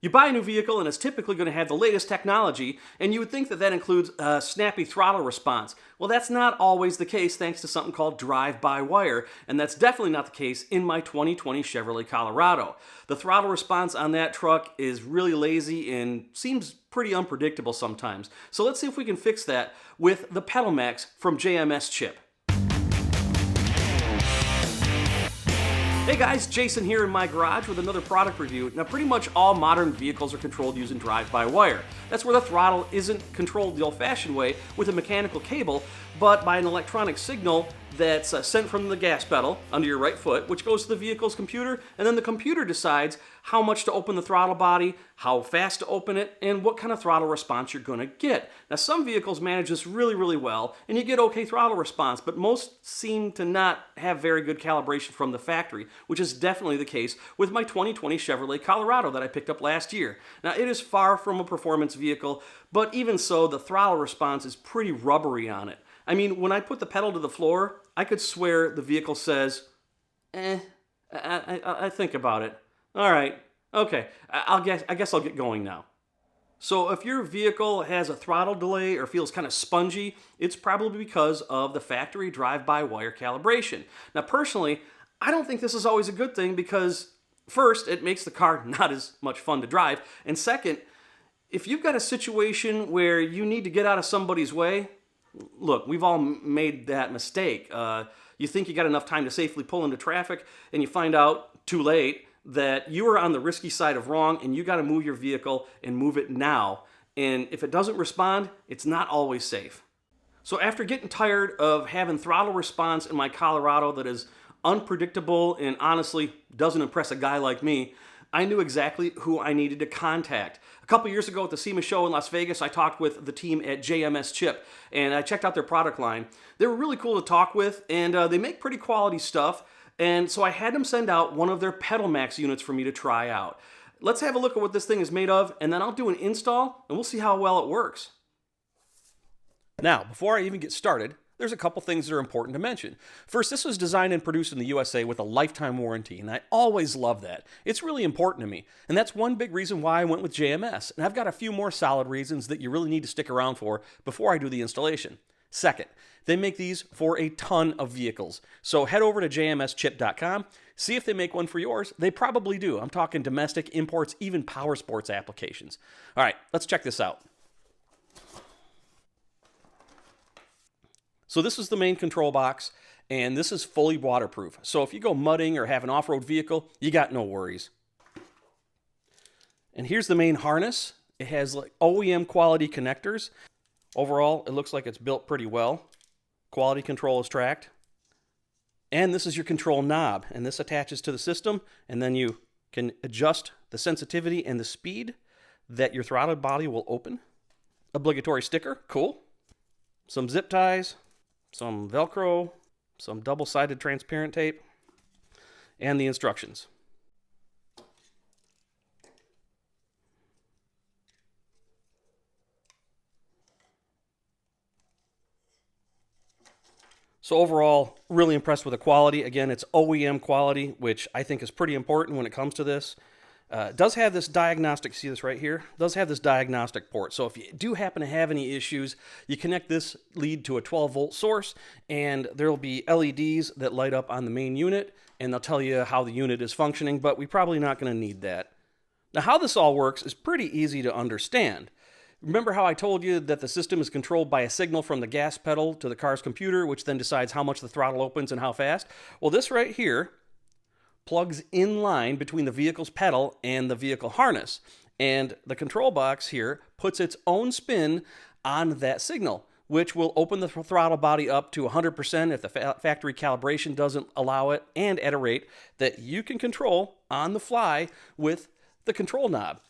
You buy a new vehicle and it's typically going to have the latest technology, and you would think that that includes a snappy throttle response. Well, that's not always the case thanks to something called drive-by-wire, and that's definitely not the case in my 2020 Chevrolet Colorado. The throttle response on that truck is really lazy and seems pretty unpredictable sometimes. So let's see if we can fix that with the PedalMAX from JMS Chip. Hey guys, Jason here in my garage with another product review. Now pretty much all modern vehicles are controlled using drive-by-wire. That's where the throttle isn't controlled the old-fashioned way with a mechanical cable, but by an electronic signal that's sent from the gas pedal under your right foot, which goes to the vehicle's computer, and then the computer decides how much to open the throttle body, how fast to open it, and what kind of throttle response you're going to get. Now some vehicles manage this really well, and you get okay throttle response, but most seem to not have very good calibration from the factory, which is definitely the case with my 2020 Chevrolet Colorado that I picked up last year. Now it is far from a performance vehicle, but even so, the throttle response is pretty rubbery on it. I mean, when I put the pedal to the floor, I could swear the vehicle says, I think about it. All right, okay, I guess I'll get going now. So if your vehicle has a throttle delay or feels kind of spongy, it's probably because of the factory drive-by-wire calibration. Now personally, I don't think this is always a good thing because first, it makes the car not as much fun to drive, and second, if you've got a situation where you need to get out of somebody's way, look, we've all made that mistake. You think you got enough time to safely pull into traffic, and you find out too late that you are on the risky side of wrong, and you got to move your vehicle and move it now. And if it doesn't respond, it's not always safe. So after getting tired of having throttle response in my Colorado that is unpredictable and honestly doesn't impress a guy like me, I knew exactly who I needed to contact. A couple years ago at the SEMA show in Las Vegas, I talked with the team at JMS Chip, and I checked out their product line. They were really cool to talk with, and they make pretty quality stuff, and so I had them send out one of their PedalMAX units for me to try out. Let's have a look at what this thing is made of, and then I'll do an install, and we'll see how well it works. Now, before I even get started, there's a couple things that are important to mention. First, this was designed and produced in the USA with a lifetime warranty, and I always love that. It's really important to me, and that's one big reason why I went with JMS, and I've got a few more solid reasons that you really need to stick around for before I do the installation. Second, they make these for a ton of vehicles, so head over to jmschip.com, see if they make one for yours. They probably do. I'm talking domestic, imports, even power sports applications. All right, let's check this out. So this is the main control box, and this is fully waterproof. So if you go mudding or have an off-road vehicle, you got no worries. And here's the main harness. It has like OEM quality connectors. Overall, it looks like it's built pretty well. Quality control is tracked. And this is your control knob, and this attaches to the system, and then you can adjust the sensitivity and the speed that your throttle body will open. Obligatory sticker, cool. Some zip ties. Some Velcro, some double-sided transparent tape, and the instructions. So overall, really impressed with the quality. Again, it's OEM quality, which I think is pretty important when it comes to this. It does have this diagnostic, see this right here? It does have this diagnostic port. So if you do happen to have any issues, you connect this lead to a 12-volt source, and there will be LEDs that light up on the main unit, and they'll tell you how the unit is functioning, but we're probably not going to need that. Now, how this all works is pretty easy to understand. Remember how I told you that the system is controlled by a signal from the gas pedal to the car's computer, which then decides how much the throttle opens and how fast? Well, this right here plugs in line between the vehicle's pedal and the vehicle harness. And the control box here puts its own spin on that signal, which will open the throttle body up to 100% if the factory calibration doesn't allow it, and at a rate that you can control on the fly with the control knob.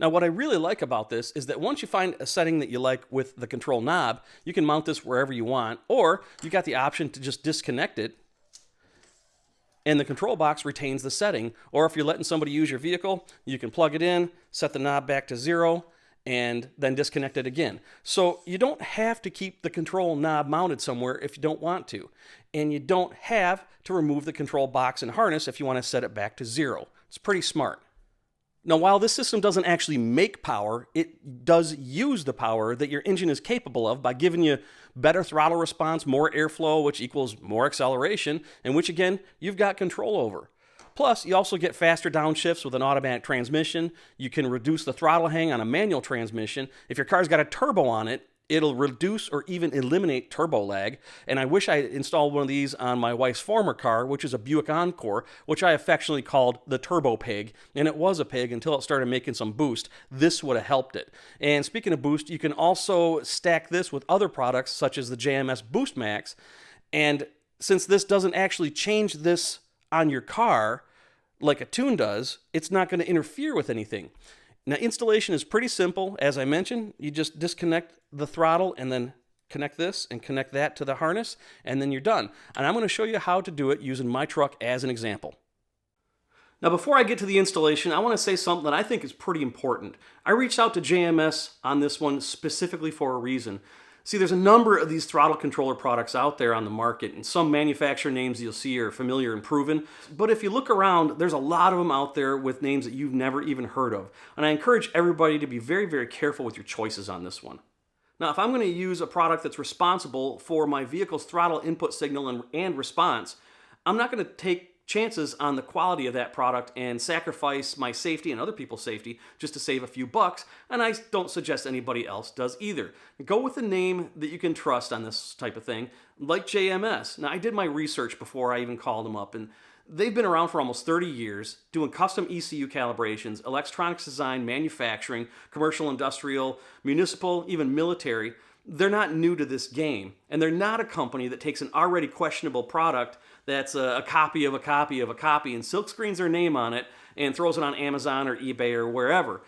Now, what I really like about this is that once you find a setting that you like with the control knob, you can mount this wherever you want, or you got the option to just disconnect it and the control box retains the setting. Or if you're letting somebody use your vehicle, you can plug it in, set the knob back to 0, and then disconnect it again. So you don't have to keep the control knob mounted somewhere if you don't want to. And you don't have to remove the control box and harness if you want to set it back to 0. It's pretty smart. Now, while this system doesn't actually make power, it does use the power that your engine is capable of by giving you better throttle response, more airflow, which equals more acceleration, and which, again, you've got control over. Plus, you also get faster downshifts with an automatic transmission. You can reduce the throttle hang on a manual transmission. If your car's got a turbo on it, it'll reduce or even eliminate turbo lag. And I wish I installed one of these on my wife's former car, which is a Buick Encore, which I affectionately called the Turbo Pig. And it was a pig until it started making some boost. This would have helped it. And speaking of boost, you can also stack this with other products such as the JMS PedalMAX. And since this doesn't actually change this on your car like a tune does, it's not going to interfere with anything. Now, installation is pretty simple. As I mentioned, you just disconnect the throttle and then connect this and connect that to the harness, and then you're done. And I'm going to show you how to do it using my truck as an example. Now, before I get to the installation, I want to say something that I think is pretty important. I reached out to JMS on this one specifically for a reason. See, there's a number of these throttle controller products out there on the market, and some manufacturer names you'll see are familiar and proven. But if you look around, there's a lot of them out there with names that you've never even heard of. And I encourage everybody to be very, very careful with your choices on this one. Now, if I'm going to use a product that's responsible for my vehicle's throttle input signal and response, I'm not going to take chances on the quality of that product and sacrifice my safety and other people's safety just to save a few bucks, and I don't suggest anybody else does either. Go with a name that you can trust on this type of thing, like JMS. Now, I did my research before I even called them up, and they've been around for almost 30 years doing custom ECU calibrations, electronics design, manufacturing, commercial, industrial, municipal, even military. They're not new to this game, and they're not a company that takes an already questionable product that's a copy of a copy of a copy and silkscreens their name on it and throws it on Amazon or eBay or wherever.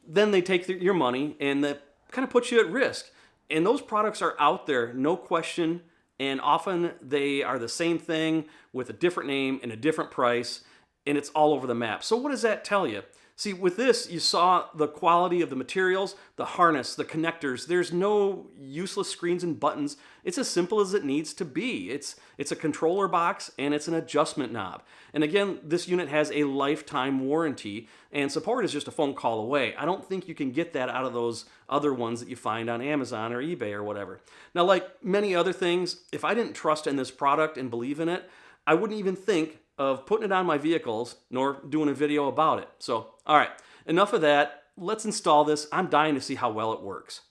Then they take your money and that kind of puts you at risk. And those products are out there, no question, and often they are the same thing with a different name and a different price, and it's all over the map. So what does that tell you? See, with this, you saw the quality of the materials, the harness, the connectors. There's no useless screens and buttons. It's as simple as it needs to be. It's a controller box and it's an adjustment knob. And again, this unit has a lifetime warranty and support is just a phone call away. I don't think you can get that out of those other ones that you find on Amazon or eBay or whatever. Now, like many other things, if I didn't trust in this product and believe in it, I wouldn't even think of putting it on my vehicles, nor doing a video about it. So, all right, enough of that. Let's install this. I'm dying to see how well it works.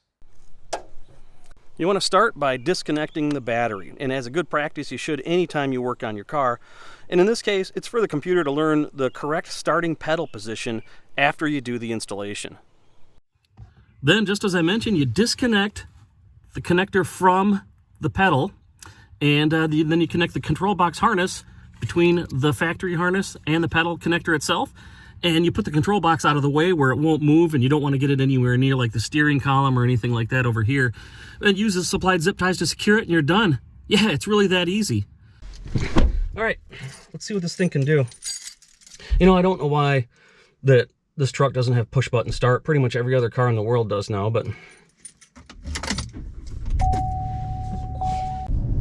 You want to start by disconnecting the battery, and as a good practice, you should anytime you work on your car. And in this case, it's for the computer to learn the correct starting pedal position after you do the installation. Then, just as I mentioned, you disconnect the connector from the pedal, and then you connect the control box harness between the factory harness and the pedal connector itself, and you put the control box out of the way where it won't move and you don't want to get it anywhere near like the steering column or anything like that over here, and use the supplied zip ties to secure it and you're done. Yeah, it's really that easy. All right, let's see what this thing can do. You know, I don't know why that this truck doesn't have push button start. Pretty much every other car in the world does now, but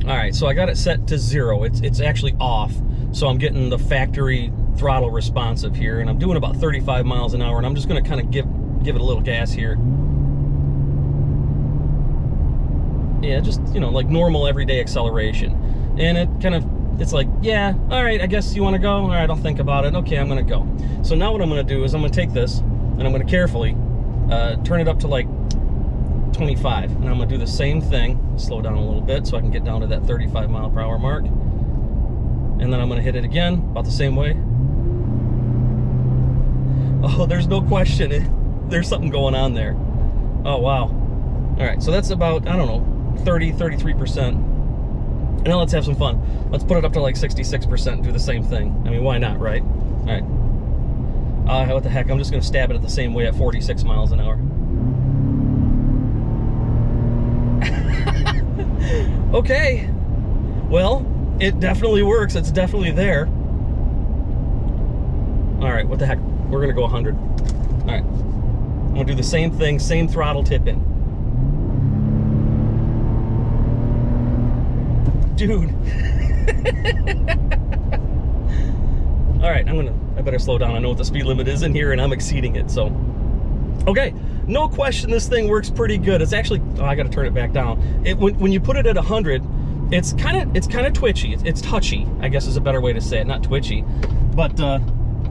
all right, so I got it set to 0. It's actually off, so I'm getting the factory throttle responsive here, and I'm doing about 35 miles an hour, and I'm just going to kind of give it a little gas here. Yeah, just, you know, like normal everyday acceleration. And it's like, yeah, all right, I guess you want to go? All right, I'll think about it. Okay, I'm going to go. So now what I'm going to do is I'm going to take this, and I'm going to carefully turn it up to like 25, and I'm going to do the same thing, slow down a little bit so I can get down to that 35 mile per hour mark, and then I'm going to hit it again about the same way. Oh, there's no question, there's something going on there. Oh wow. All right, so that's about, I don't know, 33%. Now let's have some fun. Let's put it up to like 66% and do the same thing. I mean, why not, right? All right. What the heck, I'm just going to stab it at the same way at 46 miles an hour. Okay, well, it definitely works. It's definitely there. All right, what the heck? We're gonna go 100. All right, I'm gonna do the same thing, same throttle tip in. Dude. All right, I'm I better slow down. I know what the speed limit is in here, and I'm exceeding it, so. Okay, no question this thing works pretty good. It's actually, oh, I gotta turn it back down. When you put it at 100, it's kind of twitchy. It's touchy, I guess is a better way to say it, not twitchy. But,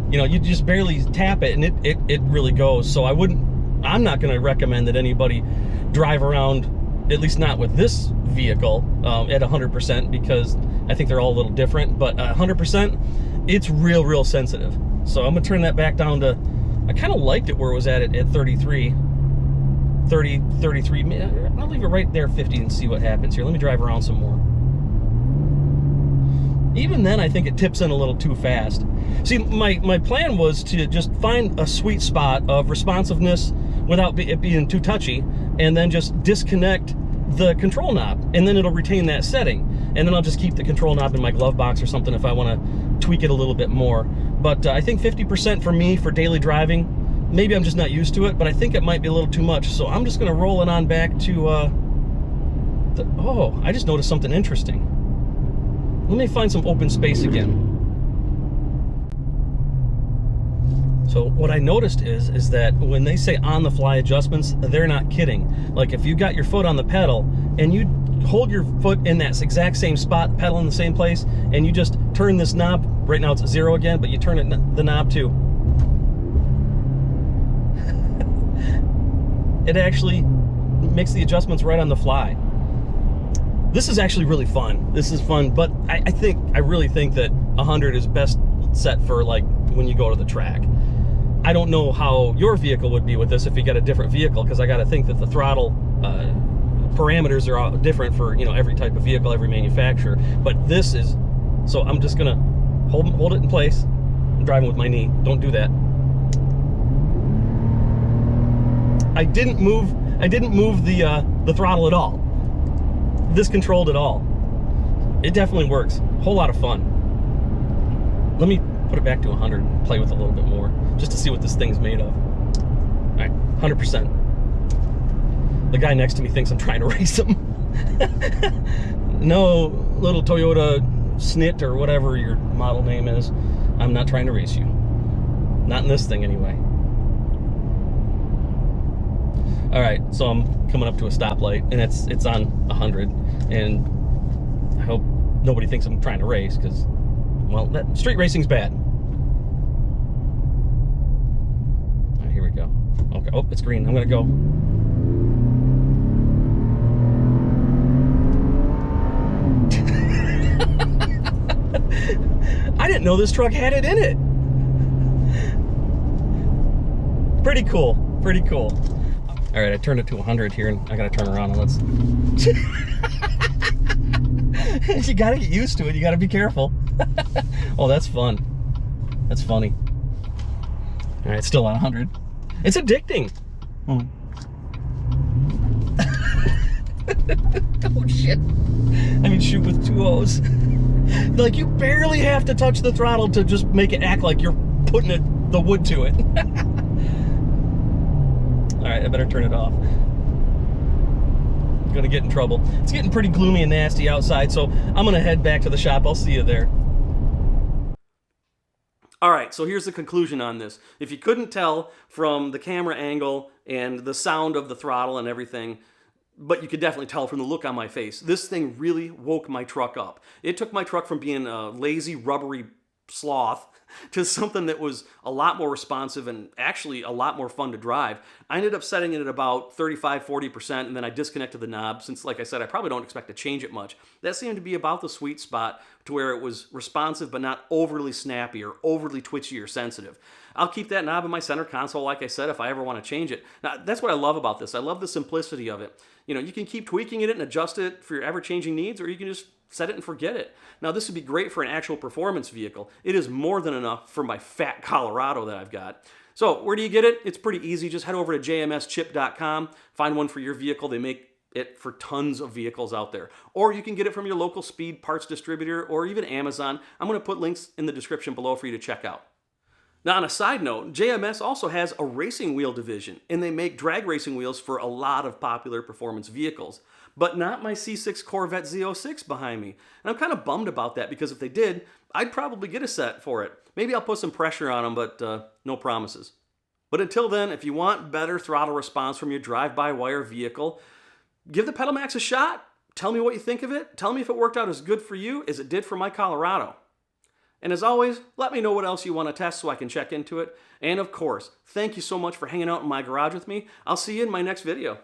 you know, you just barely tap it, and it really goes. So I'm not gonna recommend that anybody drive around, at least not with this vehicle, at 100%, because I think they're all a little different. But 100%, it's real sensitive. So I'm gonna turn that back down to, I kind of liked it where it was at 33. I'll leave it right there, 50, and see what happens here. Let me drive around some more. Even then, I think it tips in a little too fast. See, my plan was to just find a sweet spot of responsiveness without it being too touchy, and then just disconnect the control knob, and then it'll retain that setting. And then I'll just keep the control knob in my glove box or something if I want to tweak it a little bit more. But I think 50% for me for daily driving, maybe I'm just not used to it, but I think it might be a little too much. So I'm just going to roll it on back to, oh, I just noticed something interesting. Let me find some open space again. So what I noticed is that when they say on-the-fly adjustments, they're not kidding. Like if you got your foot on the pedal and you hold your foot in that exact same spot, pedal in the same place, and you just turn this knob, right now it's 0 again, but you turn it, the knob to, it actually makes the adjustments right on the fly. This is actually really fun. This is fun, but I really think that 100 is best set for like when you go to the track. I don't know how your vehicle would be with this if you got a different vehicle, because I got to think that the throttle parameters are all different for, you know, every type of vehicle, every manufacturer. But this is, so I'm just gonna hold it in place. I'm driving with my knee. Don't do that. I didn't move the throttle at all. This controlled it all. It definitely works. Whole lot of fun. Let me put it back to 100 and play with it a little bit more, just to see what this thing's made of. All right, 100%. The guy next to me thinks I'm trying to race him. No, little Toyota Snit or whatever your model name is. I'm not trying to race you. Not in this thing anyway. All right, so I'm coming up to a stoplight, and it's on 100, and I hope nobody thinks I'm trying to race, because, well, street racing's bad. All right, here we go. Okay, oh, it's green. I'm gonna go. I didn't know this truck had it in it. Pretty cool, pretty cool. All right, I turned it to 100 here, and I gotta turn around and let's. You gotta get used to it. You gotta be careful. Oh, that's fun. That's funny. All right, it's still on 100. It's addicting. Oh shit! I mean, shoot with 2 O's. Like, you barely have to touch the throttle to just make it act like you're putting the wood to it. All right, I better turn it off. I'm gonna get in trouble. It's getting pretty gloomy and nasty outside, so I'm gonna head back to the shop. I'll see you there. All right, so here's the conclusion on this. If you couldn't tell from the camera angle and the sound of the throttle and everything, but you could definitely tell from the look on my face, this thing really woke my truck up. It took my truck from being a lazy, rubbery sloth to something that was a lot more responsive and actually a lot more fun to drive. I ended up setting it at about 35–40%, and then I disconnected the knob since, like I said, I probably don't expect to change it much. That seemed to be about the sweet spot to where it was responsive but not overly snappy or overly twitchy or sensitive. I'll keep that knob in my center console, like I said, if I ever want to change it. Now, that's what I love about this. I love the simplicity of it. You know, you can keep tweaking it and adjust it for your ever-changing needs, or you can just set it and forget it. Now, this would be great for an actual performance vehicle. It is more than enough for my fat Colorado that I've got. So where do you get it? It's pretty easy. Just head over to jmschip.com, find one for your vehicle. They make it for tons of vehicles out there. Or you can get it from your local speed parts distributor or even Amazon. I'm going to put links in the description below for you to check out. Now, on a side note, JMS also has a racing wheel division, and they make drag racing wheels for a lot of popular performance vehicles. But not my C6 Corvette Z06 behind me. And I'm kind of bummed about that because if they did, I'd probably get a set for it. Maybe I'll put some pressure on them, but no promises. But until then, if you want better throttle response from your drive-by-wire vehicle, give the PedalMAX a shot. Tell me what you think of it. Tell me if it worked out as good for you as it did for my Colorado. And as always, let me know what else you want to test so I can check into it. And of course, thank you so much for hanging out in my garage with me. I'll see you in my next video.